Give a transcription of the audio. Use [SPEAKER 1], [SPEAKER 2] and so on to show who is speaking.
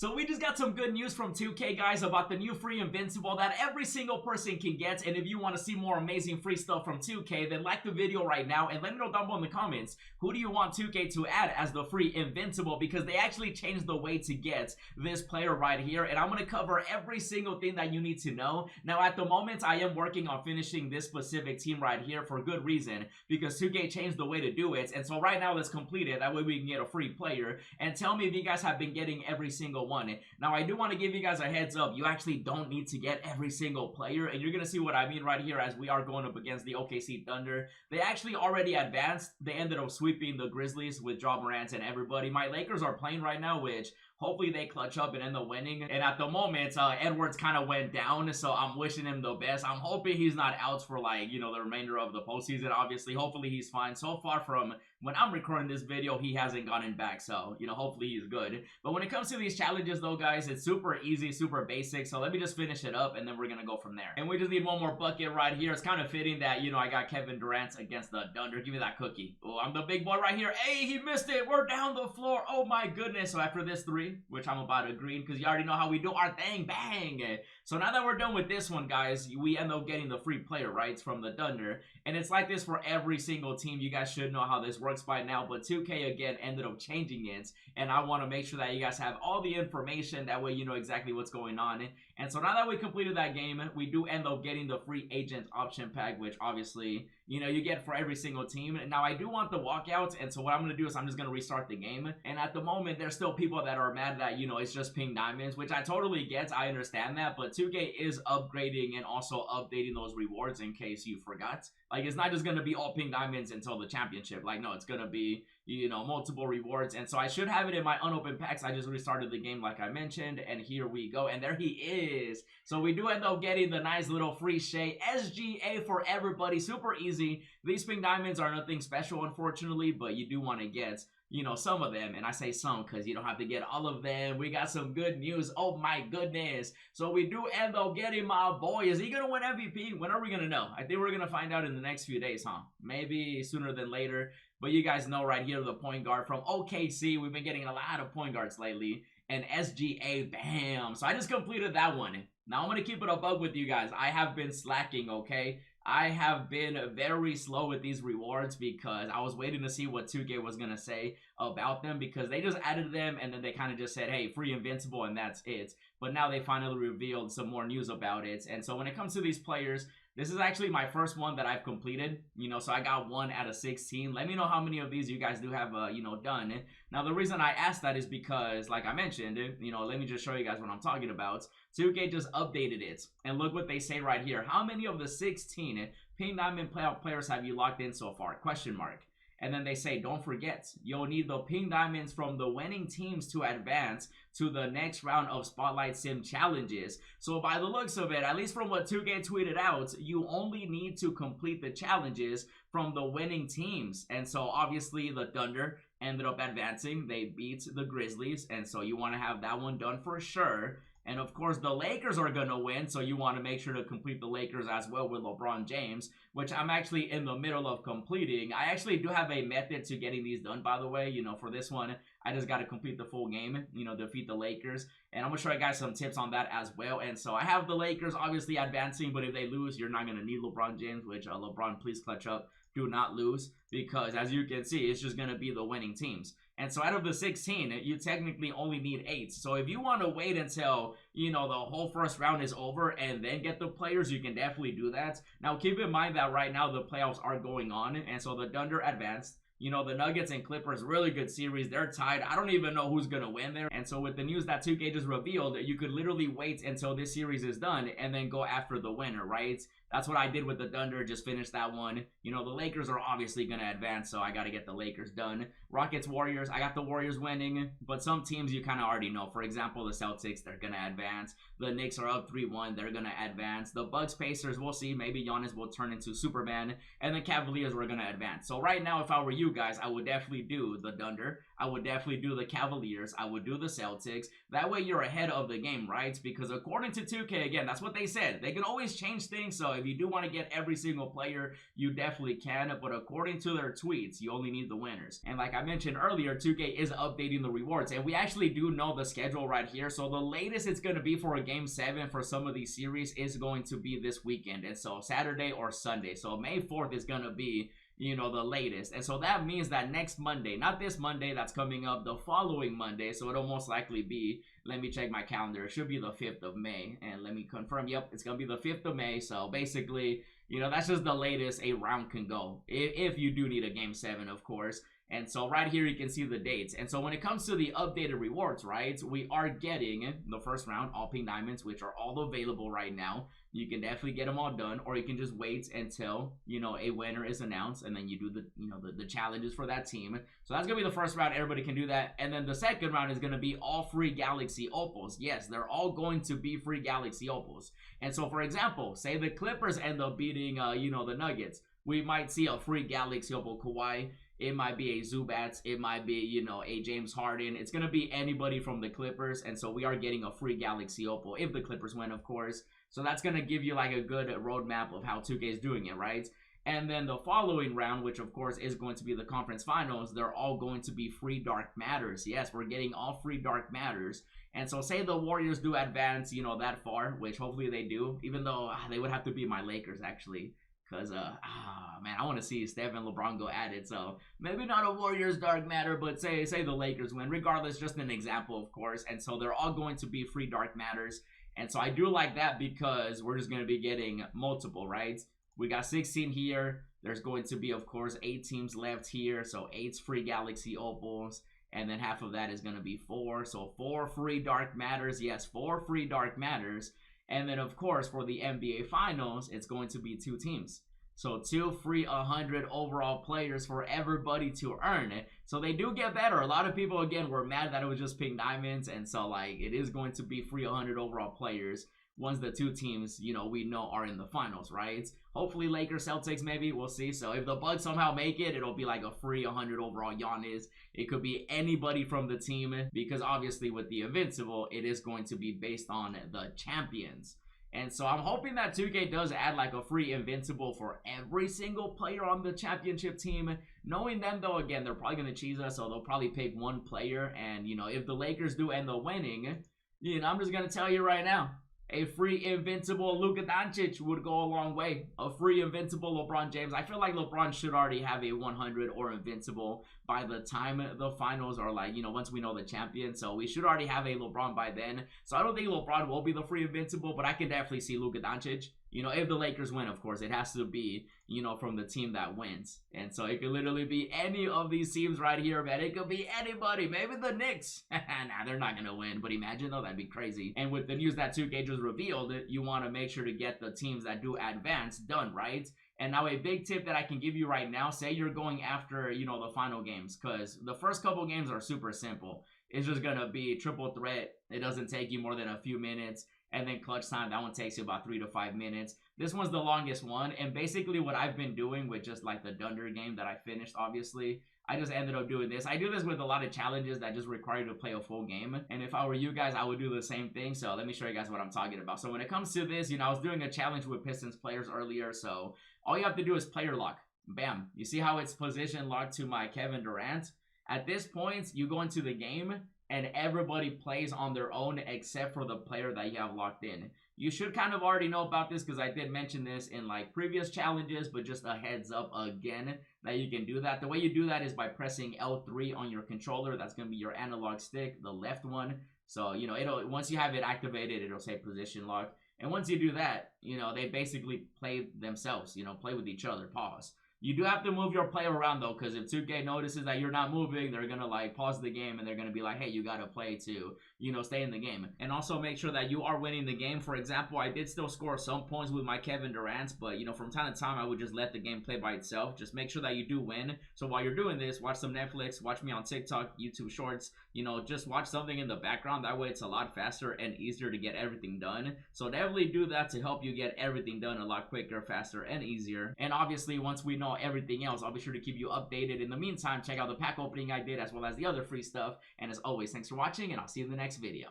[SPEAKER 1] So we just got some good news from 2K, guys, about the new free Invincible that every single person can get. And if you want to see more amazing free stuff from 2K, then like the video right now and let me know down below in the comments, who do you want 2K to add as the free Invincible? Because they actually changed the way to get this player right here, and I'm going to cover every single thing that you need to know. Now, at the moment, I am working on finishing this specific team right here for good reason, because 2K changed the way to do it. And so right now, let's complete it. That way we can get a free player. And tell me if you guys have been getting every single one. Now, I do want to give you guys a heads up. You actually don't need to get every single player, and you're going to see what I mean right here as we are going up against the OKC Thunder. They actually already advanced. They ended up sweeping the Grizzlies with Ja Morant and everybody. My Lakers are playing right now, which hopefully they clutch up and end up winning. And at the moment, Edwards kind of went down, so I'm wishing him the best. I'm hoping he's not out for, like, you know, the remainder of the postseason, obviously. Hopefully he's fine. So far from when I'm recording this video, he hasn't gotten back, so, you know, hopefully he's good. But when it comes to these challenges, though, guys, it's super easy, super basic. So let me just finish it up, and then we're going to go from there. And we just need one more bucket right here. It's kind of fitting that, you know, I got Kevin Durant against the Thunder. Give me that cookie. Oh, I'm the big boy right here. Hey, he missed it. We're down the floor. Oh, my goodness. So after this three, which I'm about to green, because you already know how we do our thing. Bang. So now that we're done with this one, guys, we end up getting the free player rights from the Thunder. And it's like this for every single team. You guys should know how this works by now. But 2K, again, ended up changing it. And I want to make sure that you guys have all the information. That way you know exactly what's going on. And so now that we completed that game, we do end up getting the free agent option pack, which obviously, you know, you get for every single team. Now, I do want the walkouts, and so what I'm going to do is I'm just going to restart the game. And at the moment, there's still people that are mad that, you know, it's just pink diamonds, which I totally get. I understand that, but 2K is upgrading and also updating those rewards in case you forgot. Like, it's not just going to be all pink diamonds until the championship. Like, no, it's going to be, you know, multiple rewards. And so I should have it in my unopened packs. I just restarted the game like I mentioned, and here we go. And there he is. So we do end up getting the nice little free Shea SGA for everybody. Super easy. These pink diamonds are nothing special, unfortunately, but you do want to get, you know, some of them. And I say some because you don't have to get all of them. We got some good news. Oh my goodness. So we do end up getting my boy. Is he going to win MVP? When are we going to know? I think we're going to find out in the next few days, huh? Maybe sooner than later. But you guys know right here, the point guard from OKC. We've been getting a lot of point guards lately. And SGA, bam. So I just completed that one. Now I'm going to keep it a bug with you guys. I have been slacking, okay? I have been very slow with these rewards because I was waiting to see what 2K was going to say about them, because they just added them and then they kind of just said, hey, free Invincible, and that's it. But now they finally revealed some more news about it. And so when it comes to these players, this is actually my first one that I've completed, you know, so I got 1 out of 16. Let me know how many of these you guys do have, you know, done. Now, the reason I asked that is because, like I mentioned, you know, let me just show you guys what I'm talking about. 2K just updated it, and look what they say right here. How many of the 16 Pink Diamond playoff players have you locked in so far? Question mark. And then they say, don't forget, you'll need the pink diamonds from the winning teams to advance to the next round of Spotlight Sim challenges. So by the looks of it, at least from what 2K tweeted out, you only need to complete the challenges from the winning teams. And so obviously the Thunder ended up advancing. They beat the Grizzlies, and so you want to have that one done for sure. And of course, the Lakers are going to win, so you want to make sure to complete the Lakers as well with LeBron James, which I'm actually in the middle of completing. I actually do have a method to getting these done, by the way. You know, for this one, I just got to complete the full game, you know, defeat the Lakers. And I'm going to show you guys some tips on that as well. And so I have the Lakers obviously advancing, but if they lose, you're not going to need LeBron James, which LeBron, please clutch up. Do not lose, because as you can see, it's just going to be the winning teams. And so out of the 16, you technically only need 8. So if you want to wait until, you know, the whole first round is over and then get the players, you can definitely do that. Now, keep in mind that right now the playoffs are going on, and so the Thunder advanced. You know, the Nuggets and Clippers, really good series. They're tied. I don't even know who's going to win there. And so with the news that 2K just revealed, you could literally wait until this series is done and then go after the winner, right? That's what I did with the Thunder, just finished that one. You know, the Lakers are obviously going to advance, so I got to get the Lakers done. Rockets, Warriors, I got the Warriors winning, but some teams you kind of already know. For example, the Celtics, they're going to advance. The Knicks are up 3-1, they're going to advance. The Bucks, Pacers, we'll see. Maybe Giannis will turn into Superman, and the Cavaliers were going to advance. So right now, if I were you guys, I would definitely do the Thunder. I would definitely do the Cavaliers. I would do the Celtics. That way you're ahead of the game, right? Because according to 2K, again, that's what they said. They can always change things, so if you do want to get every single player, you definitely can, but according to their tweets, you only need the winners. And like I mentioned earlier, 2K is updating the rewards, and we actually do know the schedule right here. So the latest it's going to be for a game 7 for some of these series is going to be this weekend, and so Saturday or Sunday. So May 4th is going to be, you know, the latest. And so that means that next Monday, not this Monday that's coming up, the following Monday, so it'll most likely be, let me check my calendar, it should be the 5th of May, and let me confirm, yep, it's gonna be the 5th of May. So basically, you know, that's just the latest a round can go, if you do need a game 7, of course. And so right here you can see the dates. And so when it comes to the updated rewards, right, we are getting the first round all pink diamonds, which are all available right now. You can definitely get them all done, or you can just wait until, you know, a winner is announced, and then you do the, you know, the challenges for that team. So that's gonna be the first round. Everybody can do that. And then the second round is gonna be all free Galaxy opals. Yes, they're all going to be free Galaxy opals. And so for example, say the Clippers end up beating you know, the Nuggets, we might see a free Galaxy opal Kawhi. It might be a Zubats. It might be, you know, a James Harden. It's going to be anybody from the Clippers. And so we are getting a free Galaxy Opal if the Clippers win, of course. So that's going to give you like a good roadmap of how 2K is doing it, right? And then the following round, which of course is going to be the conference finals, they're all going to be free Dark Matters. Yes, we're getting all free Dark Matters. And so say the Warriors do advance, you know, that far, which hopefully they do, even though they would have to be my Lakers, actually. Because, man, I want to see Steph and LeBron go at it. So maybe not a Warriors Dark Matter, but say the Lakers win. Regardless, just an example, of course. And so they're all going to be free Dark Matters. And so I do like that because we're just going to be getting multiple, right? We got 16 here. There's going to be, of course, 8 teams left here. So 8's free Galaxy Opals. And then half of that is going to be 4. So 4 free Dark Matters. Yes, 4 free Dark Matters. And then, of course, for the NBA Finals, it's going to be 2 teams. So 2 free 100 overall players for everybody to earn it. So they do get better. A lot of people, again, were mad that it was just pink diamonds. And so, like, it is going to be free 100 overall players once the 2 teams, you know, we know are in the finals, right? Hopefully Lakers, Celtics, maybe. We'll see. So if the Bucks somehow make it, it'll be like a free 100 overall Giannis. It could be anybody from the team because obviously with the Invincible, it is going to be based on the champions. And so I'm hoping that 2K does add like a free Invincible for every single player on the championship team. Knowing them though, again, they're probably going to cheese us, so they'll probably pick one player. And, you know, if the Lakers do end up winning, you know, I'm just going to tell you right now, a free Invincible Luka Doncic would go a long way. A free Invincible LeBron James. I feel like LeBron should already have a 100 or Invincible by the time the finals are, like, you know, once we know the champion. So we should already have a LeBron by then. So I don't think LeBron will be the free Invincible, but I can definitely see Luka Doncic. You know, if the Lakers win, of course, it has to be, you know, from the team that wins. And so it could literally be any of these teams right here, man. It could be anybody. Maybe the Knicks. Nah, they're not going to win. But imagine, though, that'd be crazy. And with the news that 2K just revealed, you want to make sure to get the teams that do advance done, right? And now a big tip that I can give you right now, say you're going after, you know, the final games. Because the first couple games are super simple. It's just going to be triple threat. It doesn't take you more than a few minutes. And then clutch time, that one takes you about 3 to 5 minutes. This one's the longest one. And basically what I've been doing with just like the Dunder game that I finished, obviously, I just ended up doing this. I do this with a lot of challenges that just require you to play a full game. And if I were you guys, I would do the same thing. So let me show you guys what I'm talking about. So when it comes to this, you know, I was doing a challenge with Pistons players earlier. So all you have to do is player lock. Bam. You see how it's position locked to my Kevin Durant? At this point, you go into the game and everybody plays on their own except for the player that you have locked in. You should kind of already know about this because I did mention this in like previous challenges, but just a heads up again that you can do that. The way you do that is by pressing L3 on your controller. That's going to be your analog stick, the left one. So, you know, it'll, once you have it activated, it'll say position lock. And once you do that, you know, they basically play themselves, you know, play with each other, pause. You do have to move your player around, though, because if 2K notices that you're not moving, they're going to, like, pause the game, and they're going to be like, hey, you got to play to, you know, stay in the game. And also make sure that you are winning the game. For example, I did still score some points with my Kevin Durant, but, you know, from time to time, I would just let the game play by itself. Just make sure that you do win. So while you're doing this, watch some Netflix, watch me on TikTok, YouTube Shorts, you know, just watch something in the background. That way, it's a lot faster and easier to get everything done. So definitely do that to help you get everything done a lot quicker, faster, and easier. And obviously, once we know everything else, I'll be sure to keep you updated. In the meantime, check out the pack opening I did as well as the other free stuff. And as always, thanks for watching, and I'll see you in the next video.